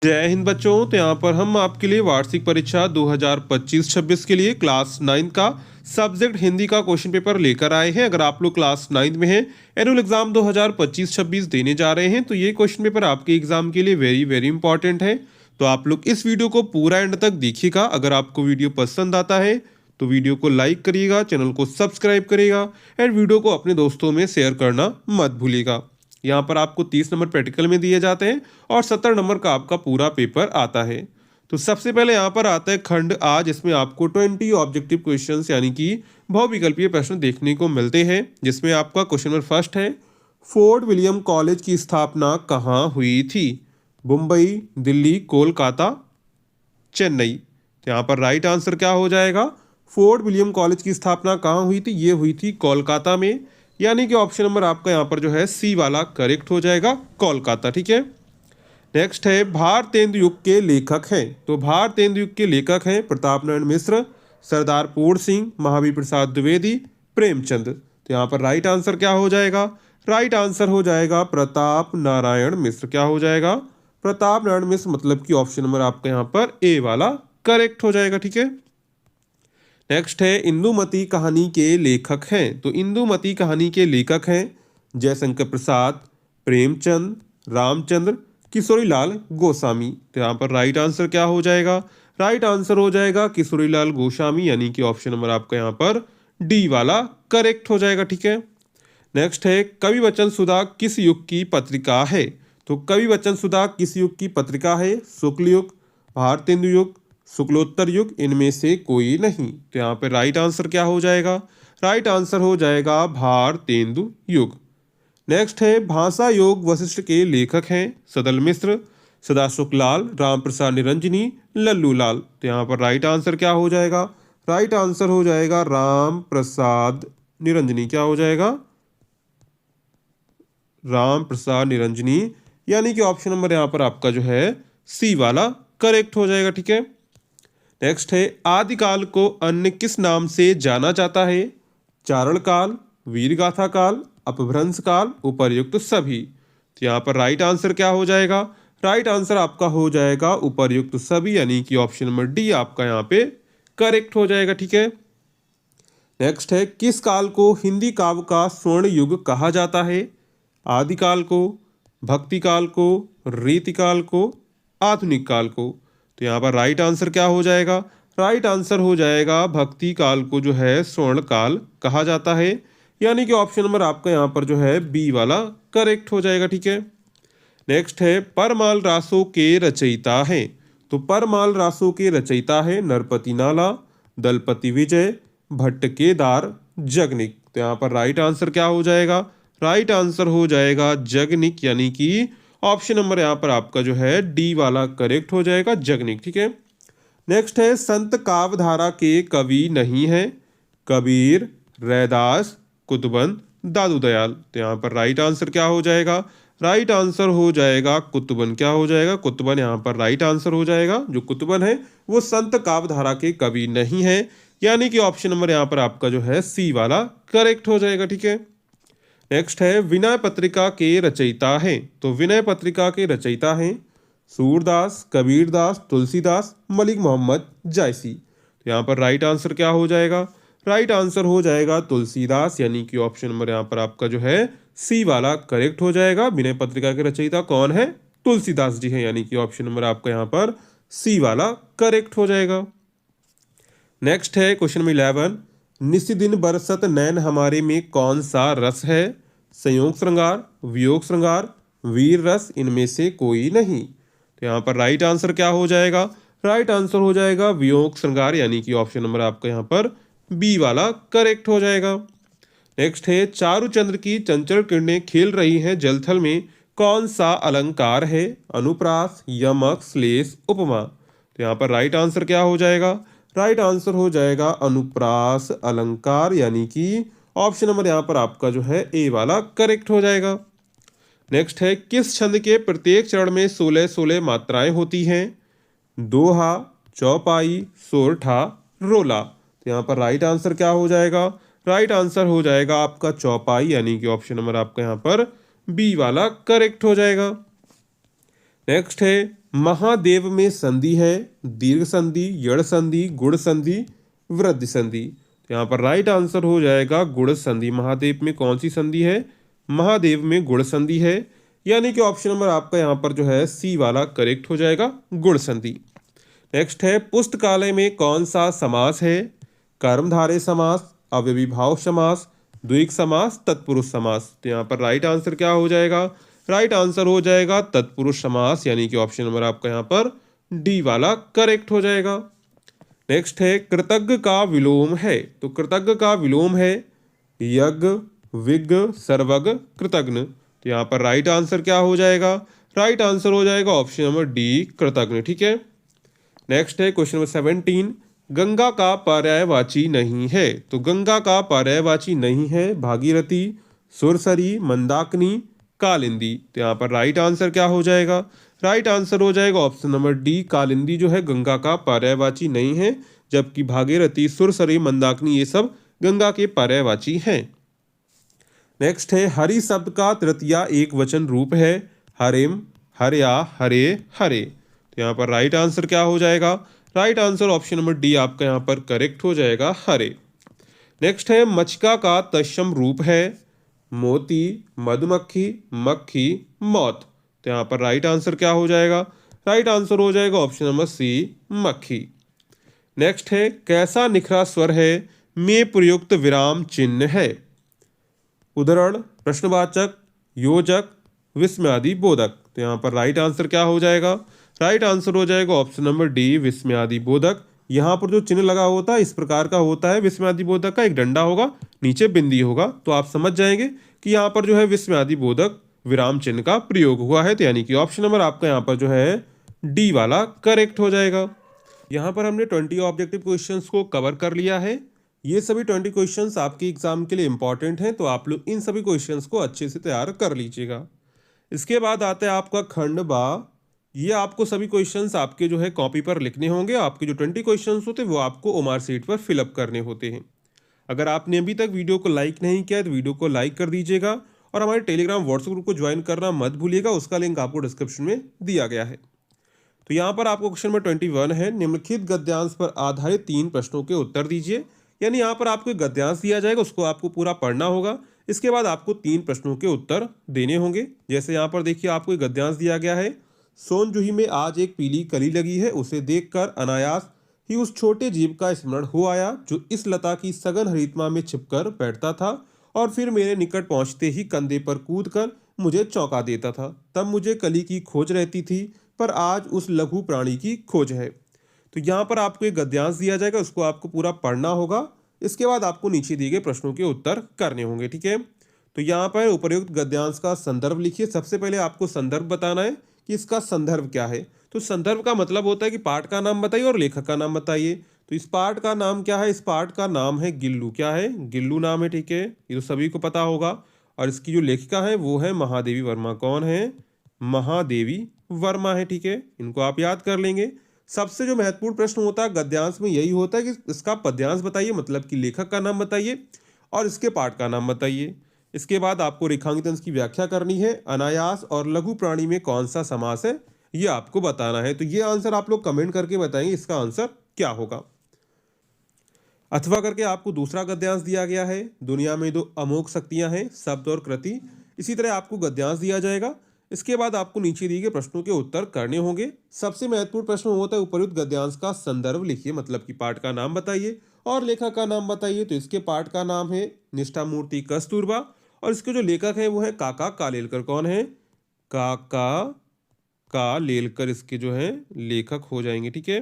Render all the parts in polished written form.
जय हिंद बच्चों। तो यहाँ पर हम आपके लिए वार्षिक परीक्षा 2025-26 के लिए क्लास 9 का सब्जेक्ट हिंदी का क्वेश्चन पेपर लेकर आए हैं। अगर आप लोग क्लास 9 में हैं, एनुअल एग्जाम 2025-26 देने जा रहे हैं, तो ये क्वेश्चन पेपर आपके एग्जाम के लिए वेरी वेरी इंपॉर्टेंट है। तो आप लोग इस वीडियो को पूरा एंड तक देखिएगा। अगर आपको वीडियो पसंद आता है तो वीडियो को लाइक करिएगा, चैनल को सब्सक्राइब करिएगा एंड वीडियो को अपने दोस्तों में शेयर करना मत भूलिएगा। यहाँ पर आपको 30 नंबर प्रैक्टिकल में दिए जाते हैं और 70 नंबर का आपका पूरा पेपर आता है। तो सबसे पहले यहाँ पर आता है खंड आ, जिसमें आपको 20 ऑब्जेक्टिव क्वेश्चंस यानी कि बहुविकल्पीय प्रश्न देखने को मिलते हैं। जिसमें आपका क्वेश्चन नंबर फर्स्ट है, फोर्ट विलियम कॉलेज की स्थापना कहाँ हुई थी? मुंबई, दिल्ली, कोलकाता, चेन्नई। तो यहाँ पर राइट आंसर क्या हो जाएगा? फोर्ट विलियम कॉलेज की स्थापना कहाँ हुई थी? ये हुई थी कोलकाता में, यानी कि ऑप्शन नंबर आपका यहाँ पर जो है सी वाला करेक्ट हो जाएगा, कोलकाता। ठीक है। नेक्स्ट है, भारतेंदु युग के लेखक हैं। तो भारतेंदु युग के लेखक हैं प्रताप नारायण मिश्र, सरदार पूर्ण सिंह, महावीर प्रसाद द्विवेदी, प्रेमचंद। तो यहाँ पर राइट आंसर क्या हो जाएगा? राइट आंसर हो जाएगा प्रताप नारायण मिश्र। क्या हो जाएगा? प्रताप नारायण मिश्र, मतलब कि ऑप्शन नंबर आपका यहाँ पर ए वाला करेक्ट हो जाएगा। ठीक है। नेक्स्ट है, इंदुमती कहानी के लेखक हैं। तो इंदुमती कहानी के लेखक हैं जयशंकर प्रसाद, प्रेमचंद, रामचंद्र, किशोरीलाल गोस्वामी। तो यहाँ पर राइट आंसर क्या हो जाएगा? राइट आंसर हो जाएगा किशोरीलाल गोस्वामी, यानी कि ऑप्शन नंबर आपका यहाँ पर डी वाला करेक्ट हो जाएगा। ठीक है। नेक्स्ट है, कवि वचन सुधा किस युग की पत्रिका है? तो कवि वचन सुधा किस युग की पत्रिका है? शुक्ल युग, भारतेंदु युग, शुक्लोत्तर युग, इनमें से कोई नहीं। तो यहाँ पे राइट आंसर क्या हो जाएगा? राइट आंसर हो जाएगा भारतेंदु युग। नेक्स्ट है, भाषा योग वशिष्ठ के लेखक हैं सदल मिश्र, सदाशुक लाल, राम प्रसाद निरंजनी, लल्लू लाल। तो यहाँ पर राइट आंसर क्या हो जाएगा? राइट आंसर हो जाएगा राम प्रसाद निरंजनी। क्या हो जाएगा? राम प्रसाद निरंजनी, यानी कि ऑप्शन नंबर यहाँ पर आपका जो है सी वाला करेक्ट हो जाएगा। ठीक है। नेक्स्ट है, आदिकाल को अन्य किस नाम से जाना जाता है? चारण काल, वीरगाथा काल, अपभ्रंश काल, उपर्युक्त सभी। तो यहाँ पर राइट आंसर क्या हो जाएगा? राइट आंसर आपका हो जाएगा उपर्युक्त सभी, यानी कि ऑप्शन नंबर डी आपका यहाँ पे करेक्ट हो जाएगा। ठीक है। नेक्स्ट है, किस काल को हिंदी काव्य का स्वर्ण युग कहा जाता है? आदिकाल को, भक्ति काल को, रीतिकाल को, आधुनिक काल को। तो यहाँ पर राइट आंसर क्या हो जाएगा? राइट आंसर हो जाएगा भक्ति काल को जो है स्वर्ण काल कहा जाता है, यानी कि ऑप्शन नंबर आपका यहाँ पर जो है बी वाला करेक्ट हो जाएगा। ठीक है। नेक्स्ट है, परमाल रासों के रचयिता हैं। तो परमाल रासों के रचयिता है नरपति नाला, दलपति विजय, भट्ट केदार, जगनिक। तो यहाँ पर राइट आंसर क्या हो जाएगा? राइट आंसर हो जाएगा जगनिक, यानी कि ऑप्शन नंबर यहाँ पर आपका जो है डी वाला करेक्ट हो जाएगा, जगनिक। ठीक है। नेक्स्ट है, संत काव्यधारा के कवि नहीं है? कबीर, रैदास, कुतुबन, दादू दयाल। तो यहाँ पर राइट आंसर क्या हो जाएगा? राइट आंसर हो जाएगा कुतुबन। क्या हो जाएगा? कुतुबन यहाँ पर राइट आंसर हो जाएगा। जो कुतुबन है वो संत काव्यधारा के कवि नहीं है, यानी कि ऑप्शन नंबर यहाँ पर आपका जो है सी वाला करेक्ट हो जाएगा। ठीक है। नेक्स्ट है, विनय पत्रिका के रचयिता हैं। तो विनय पत्रिका के रचयिता हैं सूरदास, कबीरदास, तुलसीदास, मलिक मोहम्मद जायसी। तो यहाँ पर राइट आंसर क्या हो जाएगा? राइट आंसर हो जाएगा तुलसीदास, यानी कि ऑप्शन नंबर यहाँ पर आपका जो है सी वाला करेक्ट हो जाएगा। विनय पत्रिका के रचयिता कौन है? तुलसीदास जी हैं, यानी कि ऑप्शन नंबर आपका यहाँ पर सी वाला करेक्ट हो जाएगा। नेक्स्ट है क्वेश्चन नंबर 11, निशिदिन बरसत नैन हमारे में कौन सा रस है? संयोग श्रृंगार, वियोग श्रृंगार, वीर रस, इनमें से कोई नहीं। तो यहाँ पर राइट आंसर क्या हो जाएगा? राइट आंसर हो जाएगा वियोग श्रृंगार, यानी कि ऑप्शन नंबर आपका यहाँ पर बी वाला करेक्ट हो जाएगा। नेक्स्ट है, चारुचंद्र की चंचल किरणें खेल रही हैं जलथल में कौन सा अलंकार है? अनुप्रास, यमक, श्लेष, उपमा। तो यहाँ पर राइट आंसर क्या हो जाएगा? राइट आंसर हो जाएगा अनुप्रास अलंकार, यानी कि ऑप्शन नंबर यहाँ पर आपका जो है ए वाला करेक्ट हो जाएगा। नेक्स्ट है, किस छंद के प्रत्येक चरण में 16-16 मात्राएं होती हैं? दोहा, चौपाई, सोरठा, रोला। तो यहाँ पर राइट आंसर क्या हो जाएगा? राइट आंसर हो जाएगा आपका चौपाई, यानी कि ऑप्शन नंबर आपका यहाँ पर बी वाला करेक्ट हो जाएगा। नेक्स्ट है, महादेव में संधि है, दीर्घ संधि, यड़ संधि, गुण संधि, वृद्धि संधि। तो यहाँ पर राइट आंसर हो जाएगा गुण संधि। महादेव में कौन सी संधि है? महादेव में गुण संधि है, यानी कि ऑप्शन नंबर आपका यहाँ पर जो है सी वाला करेक्ट हो जाएगा, गुण संधि। नेक्स्ट है पुस्तकालय में कौन सा समास है? कर्मधारय समास, अव्ययीभाव समास, द्विग समास, तत्पुरुष समास। तो यहाँ पर राइट आंसर क्या हो जाएगा? राइट आंसर हो जाएगा तत्पुरुष समास, यानी कि ऑप्शन नंबर आपका यहाँ पर डी वाला करेक्ट हो जाएगा। नेक्स्ट है कृतज्ञ का विलोम है। तो कृतज्ञ का विलोम है यज्ञ, विज्ञ, सर्वज्ञ, कृतज्ञ। तो यहाँ पर राइट आंसर क्या हो जाएगा? राइट आंसर हो जाएगा ऑप्शन नंबर डी, कृतज्ञ। ठीक है। नेक्स्ट है क्वेश्चन नंबर 17, गंगा का पर्यायवाची नहीं है। तो गंगा का पर्यायवाची नहीं है भागीरथी, सुरसरी, मंदाकिनी, कालिंदी। तो यहाँ पर राइट आंसर क्या हो जाएगा? राइट आंसर हो जाएगा ऑप्शन नंबर डी, कालिंदी जो है गंगा का पर्यायवाची नहीं है, जबकि भागीरथी, सुरसरी, मंदाकिनी ये सब गंगा के पर्यायवाची हैं। नेक्स्ट है हरि शब्द का तृतीया एक वचन रूप है हरिम, हरया, हरे, हरे। तो यहाँ पर राइट आंसर क्या हो जाएगा? Right answer option number D आपका यहाँ पर करेक्ट हो जाएगा, हरे। नेक्स्ट है मचका का तत्सम रूप है मोती, मधुमक्खी, मक्खी, मौत। तो यहाँ पर राइट आंसर क्या हो जाएगा? राइट आंसर हो जाएगा ऑप्शन नंबर सी, मक्खी। नेक्स्ट है कैसा निखरा स्वर है में प्रयुक्त विराम चिन्ह है? उदाहरण, प्रश्नवाचक, योजक, विस्मयादि बोधक। तो यहाँ पर राइट आंसर क्या हो जाएगा? राइट आंसर हो जाएगा ऑप्शन नंबर डी, विस्मयादि बोधक। यहाँ पर जो चिन्ह लगा होता है इस प्रकार का होता है विस्मयादि बोधक का, एक डंडा होगा, नीचे बिंदी होगा, तो आप समझ जाएंगे कि यहाँ पर जो है विस्मयादि बोधक विराम चिन्ह का प्रयोग हुआ है। तो यानी कि ऑप्शन नंबर आपका यहाँ पर जो है डी वाला करेक्ट हो जाएगा। यहाँ पर हमने 20 ऑब्जेक्टिव क्वेश्चंस को कवर कर लिया है। ये सभी 20 क्वेश्चंस आपके एग्जाम के लिए इंपॉर्टेंट हैं, तो आप लोग इन सभी क्वेश्चंस को अच्छे से तैयार कर लीजिएगा। इसके बाद आता है आपका खंड बा। ये आपको सभी क्वेश्चंस आपके जो है कॉपी पर लिखने होंगे। आपके जो 20 क्वेश्चंस होते हैं वो आपको ओमार सीट पर फिलअप करने होते हैं। अगर आपने अभी तक वीडियो को लाइक नहीं किया तो वीडियो को लाइक कर दीजिएगा, और हमारे टेलीग्राम व्हाट्सएप ग्रुप को ज्वाइन करना मत भूलिएगा, उसका लिंक आपको डिस्क्रिप्शन में दिया गया है। तो यहाँ पर आपको क्वेश्चन नंबर 21 है, निम्नलिखित गद्यांश पर आधारित 3 प्रश्नों के उत्तर दीजिए। यानी यहाँ पर आपको एक गद्यांश दिया जाएगा, उसको आपको पूरा पढ़ना होगा। इसके बाद आपको 3 प्रश्नों के उत्तर देने होंगे। जैसे यहाँ पर देखिए आपको एक गद्यांश दिया गया है, सोनजूही में आज एक पीली कली लगी है, उसे देखकर अनायास ही उस छोटे जीव का स्मरण हो आया जो इस लता की सघन हरितमा में छिपकर बैठता था और फिर मेरे निकट पहुंचते ही कंधे पर कूदकर मुझे चौंका देता था। तब मुझे कली की खोज रहती थी, पर आज उस लघु प्राणी की खोज है। तो यहाँ पर आपको एक गद्यांश दिया जाएगा, उसको आपको पूरा पढ़ना होगा। इसके बाद आपको नीचे दिए गए प्रश्नों के उत्तर करने होंगे। ठीक है। तो यहाँ पर उपर्युक्त गद्यांश का संदर्भ लिखिए। सबसे पहले आपको संदर्भ बताना है कि इसका संदर्भ क्या है। तो संदर्भ का मतलब होता है कि पाठ का नाम बताइए और लेखक का नाम बताइए। तो इस पाठ का नाम क्या है? इस पाठ का नाम है गिल्लू। क्या है? गिल्लू नाम है। ठीक है, ये तो सभी को पता होगा। और इसकी जो लेखिका है वो है महादेवी वर्मा। कौन है? महादेवी वर्मा है। ठीक है, इनको आप याद कर लेंगे। सबसे जो महत्वपूर्ण प्रश्न होता है गद्यांश में यही होता है कि इसका पद्यांश बताइए, मतलब कि लेखक का नाम बताइए और इसके पाठ का नाम बताइए। इसके बाद आपको रेखांकित अंश की व्याख्या करनी है। अनायास और लघु प्राणी में कौन सा समास है ये आपको बताना है। तो ये आंसर आप लोग कमेंट करके बताएंगे इसका आंसर क्या होगा। अथवा करके आपको दूसरा गद्यांश दिया गया है, दुनिया में 2 अमोघ शक्तियां हैं, शब्द और कृति। इसी तरह आपको गद्यांश दिया जाएगा। इसके बाद आपको नीचे दिए गए प्रश्नों के उत्तर करने होंगे। सबसे महत्वपूर्ण प्रश्न होता है उपर्युक्त गद्यांश का संदर्भ लिखिए, मतलब कि पाठ का नाम बताइए और लेखक का नाम बताइए। तो इसके पाठ का नाम है निष्ठामूर्ति कस्तूरबा और इसके जो लेखक है वो है काका कालेलकर। कौन है? काका कालेलकर इसके जो है लेखक हो जाएंगे। ठीक है,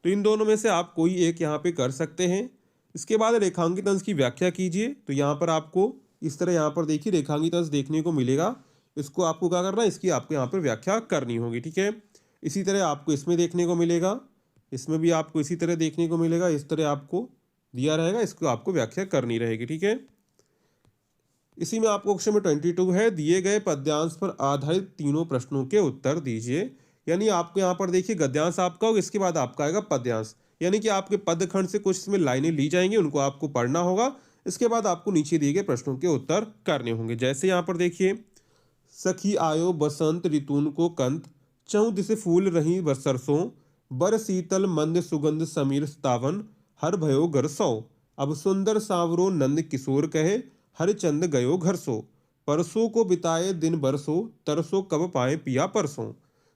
तो इन दोनों में से आप कोई एक यहाँ पे कर सकते हैं। इसके बाद रेखांकित अंश की व्याख्या कीजिए। तो यहाँ पर आपको इस तरह यहाँ पर देखिए रेखांकित अंश देखने को मिलेगा। इसको आपको क्या करना है? इसकी आपको यहाँ पर व्याख्या करनी होगी। ठीक है, इसी तरह आपको इसमें देखने को मिलेगा, इसमें भी आपको इसी तरह देखने को मिलेगा। इस तरह आपको दिया रहेगा, इसको आपको व्याख्या करनी रहेगी। ठीक है, इसी में आपको क्वेश्चन नंबर 22 है, दिए गए पद्यांश पर आधारित 3 प्रश्नों के उत्तर दीजिए। यानी आपको यहाँ पर देखिए गद्यांश आपका होगा, इसके बाद आपका आएगा पद्यांश। यानी कि आपके पदखंड से कुछ इसमें लाइनें ली जाएंगी, उनको आपको पढ़ना होगा। इसके बाद आपको नीचे दिए गए प्रश्नों के उत्तर करने होंगे। जैसे यहाँ पर देखिए, सखी आयो बसंत ऋतुन को कंत, चौं दिस फूल रही सरसों, बर शीतल मंद सुगंध समीर तावन, हर भयो घर सौ। अब सुंदर सांवरो नंद किशोर कहे, हरिचंद गयो घर सो। परसों को बिताए दिन बरसों, तरसों कब पाए पिया परसों।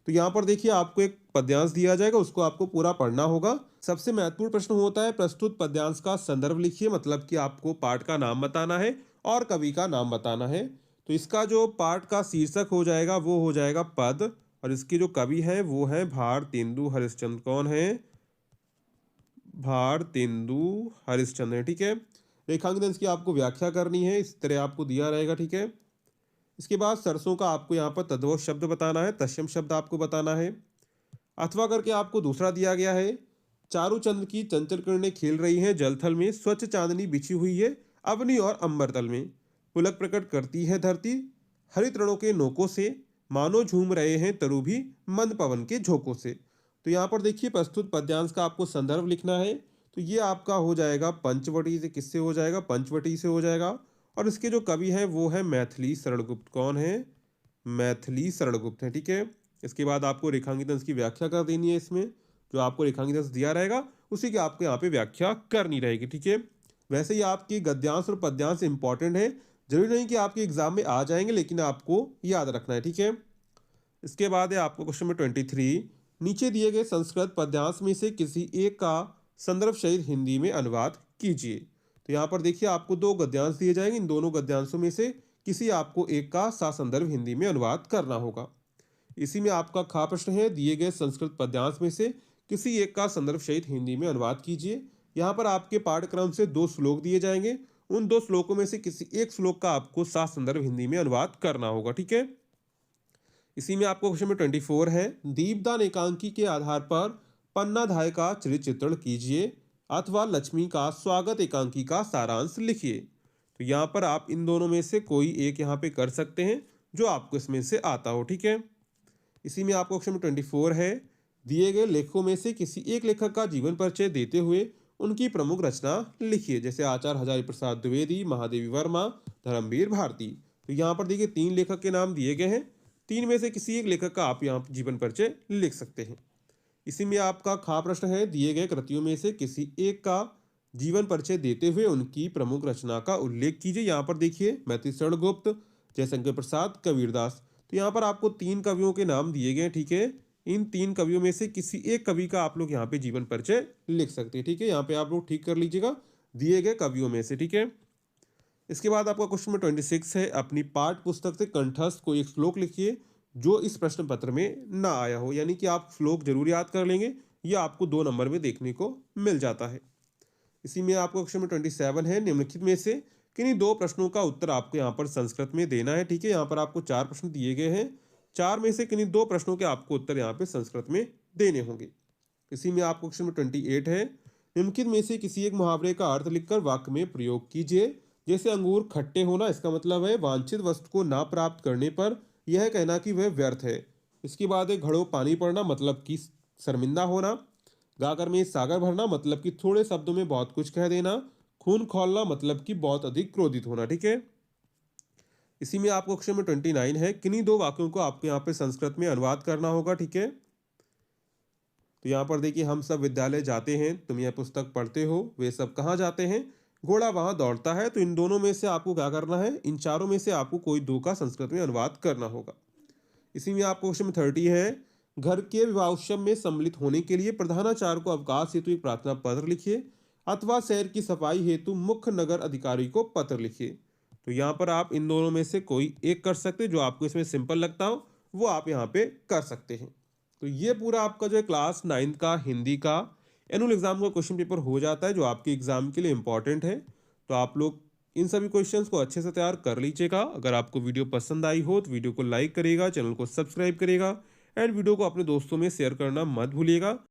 तो यहाँ पर देखिए आपको एक पद्यांश दिया जाएगा, उसको आपको पूरा पढ़ना होगा। सबसे महत्वपूर्ण प्रश्न होता है प्रस्तुत पद्यांश का संदर्भ लिखिए, मतलब कि आपको पाठ का नाम बताना है और कवि का नाम बताना है। तो इसका जो पाठ का शीर्षक हो जाएगा वो हो जाएगा पद, और इसके जो कवि हैं वो है भारतेंदु हरिश्चंद्र। कौन है? भारतेंदु हरिश्चंद्र है, ठीक है। रेखांकित अंश की आपको व्याख्या करनी है, इस तरह आपको दिया रहेगा, ठीक है। इसके बाद सरसों का आपको यहाँ पर तद्भव शब्द बताना है, तत्सम शब्द आपको बताना है। अथवा करके आपको दूसरा दिया गया है, चारू चंद्र की चंचल किरणें खेल रही हैं जलथल में, स्वच्छ चांदनी बिछी हुई है अवनी और अंबर तल में, पुलक प्रकट करती है धरती हरित रणों के नोकों से, मानो झूम रहे हैं तरु भी मंद पवन के झोंकों से। तो यहाँ पर देखिए प्रस्तुत पद्यांश का आपको संदर्भ लिखना है। तो ये आपका हो जाएगा पंचवटी से, किससे हो जाएगा? पंचवटी से हो जाएगा। और इसके जो कवि हैं वो है मैथिली शरणगुप्त। कौन है? मैथिली शरणगुप्त है, ठीक है। इसके बाद आपको रेखांकित अंश की व्याख्या कर देनी है, इसमें जो आपको रेखांकित अंश दिया रहेगा उसी की आपको यहाँ पे व्याख्या करनी रहेगी, ठीक है। वैसे ही आपकी गद्यांश और पद्यांश इंपॉर्टेंट है, जरूरी नहीं कि आपके एग्जाम में आ जाएंगे, लेकिन आपको याद रखना है, ठीक है। इसके बाद है आपको क्वेश्चन नंबर 23, नीचे दिए गए संस्कृत पद्यांश में से किसी एक का संदर्भ सहित हिंदी में अनुवाद कीजिए। तो यहाँ पर देखिए आपको दो गद्यांश दिए जाएंगे, इन दोनों गद्यांशों में से किसी आपको एक का संदर्भ हिंदी में अनुवाद करना होगा। इसी में आपका खा प्रश्न है, दिए गए संस्कृत पद्यांश में से किसी एक का संदर्भ सहित हिंदी में अनुवाद कीजिए। यहाँ पर आपके पाठ्यक्रम से दो श्लोक दिए जाएंगे, उन दो श्लोकों में से किसी एक श्लोक का आपको संदर्भ हिंदी में अनुवाद करना होगा, ठीक है। इसी में आपको क्वेश्चन नंबर 24 है, दीपदान एकांकी के आधार पर पन्नाधाय का चरित्र चित्रण कीजिए अथवा लक्ष्मी का स्वागत एकांकी का सारांश लिखिए। तो यहाँ पर आप इन दोनों में से कोई एक यहाँ पे कर सकते हैं जो आपको इसमें से आता हो, ठीक है। इसी में आपको क्वेश्चन नंबर 24 है, दिए गए लेखकों में से किसी एक लेखक का जीवन परिचय देते हुए उनकी प्रमुख रचना लिखिए, जैसे आचार्य हजारी प्रसाद द्विवेदी, महादेवी वर्मा, धर्मवीर भारती। तो यहाँ पर देखिए तीन लेखक के नाम दिए गए हैं, तीन में से किसी एक लेखक का आप यहाँ जीवन परिचय लिख सकते हैं। इसी में आपका खा प्रश्न है, दिए गए कृतियों में से किसी एक का जीवन परिचय देते हुए उनकी प्रमुख रचना का उल्लेख कीजिए। यहाँ पर देखिए मैथिली शरणगुप्त, जयशंकर प्रसाद, कबीरदास। तो यहाँ पर आपको तीन कवियों के नाम दिए गए, ठीक है। इन तीन कवियों में से किसी एक कवि का आप लोग यहाँ पे जीवन परिचय लिख सकते हैं, ठीक है। यहाँ पे आप लोग ठीक कर लीजिएगा, दिए गए कवियों में से, ठीक है। इसके बाद आपका क्वेश्चन नंबर 26 है, अपनी पाठ पुस्तक से कंठस्थ कोई एक श्लोक लिखिए जो इस प्रश्न पत्र में ना आया हो, यानी कि आप श्लोक जरूर याद कर लेंगे, यह आपको 2 नंबर में देखने को मिल जाता है। इसी में आपको क्वेश्चन नंबर 27 है, निम्नलिखित में से किन्हीं दो प्रश्नों का उत्तर आपको यहाँ पर संस्कृत में देना है, ठीक है। यहाँ पर आपको 4 प्रश्न दिए गए हैं, 4 में से किन्हीं दो प्रश्नों के आपको उत्तर यहाँ पे संस्कृत में देने होंगे। इसी में आपको क्वेश्चन नंबर 28 है, निम्नलिखित में से किसी एक मुहावरे का अर्थ लिखकर वाक्य में प्रयोग कीजिए। जैसे अंगूर खट्टे होना, इसका मतलब है वांछित वस्तु को ना प्राप्त करने पर यह कहना कि वह व्यर्थ है। इसके बाद है घड़ों पानी पड़ना, मतलब कि शर्मिंदा होना। गागर में सागर भरना, मतलब कि थोड़े शब्दों में बहुत कुछ कह देना। खून खौलना, मतलब कि बहुत अधिक क्रोधित होना, ठीक है। इसी में आपको क्वेश्चन नंबर 29 है, किन्हीं दो वाक्यों को आपको यहाँ पे संस्कृत में अनुवाद करना होगा, ठीक है। तो यहाँ पर देखिए, हम सब विद्यालय जाते हैं, तुम यह पुस्तक पढ़ते हो, वे सब कहाँ जाते हैं, घोड़ा वहां दौड़ता है। तो इन दोनों में से आपको क्या करना है, इन चारों में से आपको कोई दो का संस्कृत में अनुवाद करना होगा। इसी में आपको क्वेश्चन 30 है, घर के विवाह उत्सव में सम्मिलित होने के लिए प्रधानाचार्य को अवकाश हेतु एक प्रार्थना पत्र लिखिए अथवा शहर की सफाई हेतु मुख्य नगर अधिकारी को पत्र लिखिए। तो यहाँ पर आप इन दोनों में से कोई एक कर सकते हैं, जो आपको इसमें सिंपल लगता हो वो आप यहाँ पे कर सकते हैं। तो ये पूरा आपका जो है क्लास 9 का हिंदी का एनुअल एग्जाम का क्वेश्चन पेपर हो जाता है, जो आपके एग्जाम के लिए इंपॉर्टेंट है। तो आप लोग इन सभी क्वेश्चंस को अच्छे से तैयार कर लीजिएगा। अगर आपको वीडियो पसंद आई हो तो वीडियो को लाइक करिएगा, चैनल को सब्सक्राइब करिएगा एंड वीडियो को अपने दोस्तों में शेयर करना मत भूलिएगा।